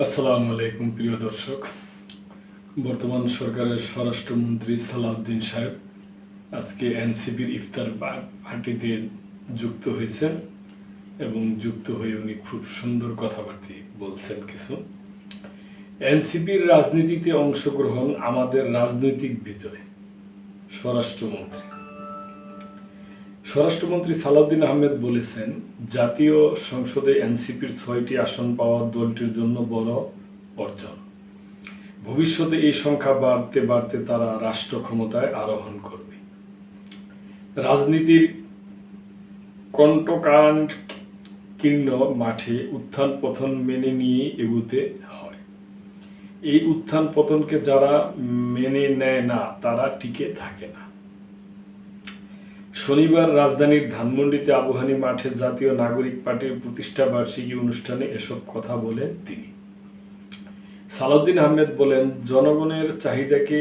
আসসালামু আলাইকুম প্রিয় দর্শক। বর্তমান সরকারের স্বরাষ্ট্রমন্ত্রী সালাউদ্দিন সাহেব আজকে এনসিপির ইফতার পার্টিতে যুক্ত হয়েছেন এবং যুক্ত হয়ে উনি খুব সুন্দর কথাবার্তা বলছেন কিছু। এনসিপির রাজনীতিতে অংশগ্রহণ আমাদের রাজনৈতিক বিজয়। স্বরাষ্ট্রমন্ত্রী সালাউদ্দিন আহমেদ বলেছেন, জাতীয় সংসদে এনসিপির 6টি আসন পাওয়া দলটির জন্য বড় অর্জন। ভবিষ্যতে এই সংখ্যা বাড়তে বাড়তে তারা রাষ্ট্র ক্ষমতায় আরোহণ করবে। রাজনীতির কণ্টকাকীর্ণ মাঠে উত্থান পতন মেনে নিয়ে এগুতে হয়। এই উত্থান পতনকে যারা মেনে নেয় না তারা টিকে থাকে না। শনিবার রাজধানীর ধানমন্ডিতে আবুহানি মাঠে জাতীয় নাগরিক পার্টির প্রতিষ্ঠা বার্ষিকী অনুষ্ঠানে এসব কথা বলেন তিনি। সালাউদ্দিন আহমেদ বলেন, জনগণের চাহিদাকে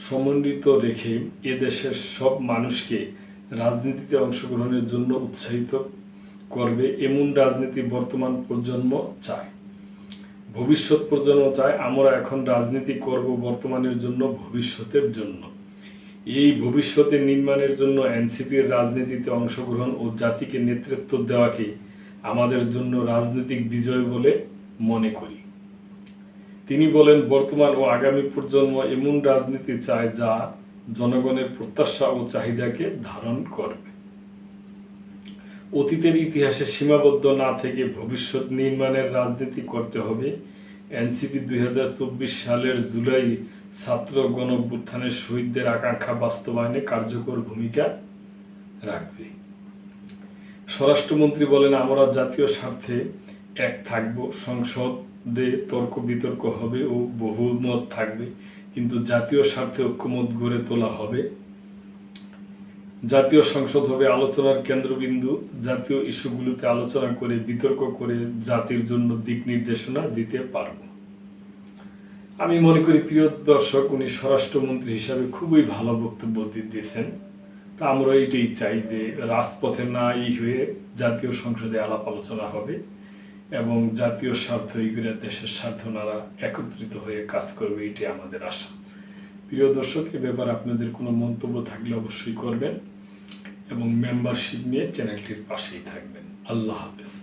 সমন্বিত রেখে এদেশের সব মানুষকে রাজনীতিতে অংশগ্রহণের জন্য উৎসাহিত করবে এমন রাজনীতি বর্তমান প্রজন্ম চায়, ভবিষ্যৎ প্রজন্ম চায়। আমরা এখন রাজনীতি করব বর্তমানের জন্য, ভবিষ্যতের জন্য। এই ভবিষ্যতের নির্মাণের জন্য এনসিপির রাজনীতিতে অংশগ্রহণ ও জাতিকে নেতৃত্ব দেওয়াকে আমাদের জন্য রাজনৈতিক বিজয় বলে মনে করি। তিনি বলেন, বর্তমান ও আগামী প্রজন্ম এমন রাজনীতি চায় যা জনগণের প্রত্যাশা ও চাহিদাকে ধারণ করবে। অতীতের ইতিহাসে সীমাবদ্ধ না থেকে ভবিষ্যৎ নির্মাণের রাজনীতি করতে হবে। এনসিপি 2024 সালের জুলাই ছাত্র গণঅভ্যুত্থানের শহীদদের আকাঙ্ক্ষা বাস্তবায়নে কার্যকর ভূমিকা রাখবে। স্বরাষ্ট্রমন্ত্রী বলেন, আমরা জাতীয় স্বার্থে এক থাকব। সংসদে তর্ক বিতর্ক হবে ও বহুমত থাকবে, কিন্তু জাতীয় স্বার্থে ঐক্যমত গড়ে তোলা হবে। জাতীয় সংসদ হবে আলোচনার কেন্দ্রবিন্দু। জাতীয় ইস্যুগুলোতে আলোচনা করে, বিতর্ক করে জাতির জন্য দিক নির্দেশনা দিতে পারব। আমি মনে করি প্রিয় দর্শক, উনি স্বরাষ্ট্রমন্ত্রী হিসাবে খুবই ভালো বক্তব্য দিয়েছেন। তা আমরা এইটাই চাই যে রাজপথে না হয়ে জাতীয় সংসদে আলাপ আলোচনা হবে এবং জাতীয় স্বার্থ এগুলো দেশের স্বার্থ ওনারা একত্রিত হয়ে কাজ করবে, এটাই আমাদের আশা। প্রিয় দর্শক, এ ব্যাপারে আপনাদের কোনো মন্তব্য থাকলে অবশ্যই করবেন এবং মেম্বারশিপ নিয়ে চ্যানেলটির পাশেই থাকবেন। আল্লাহ হাফেজ।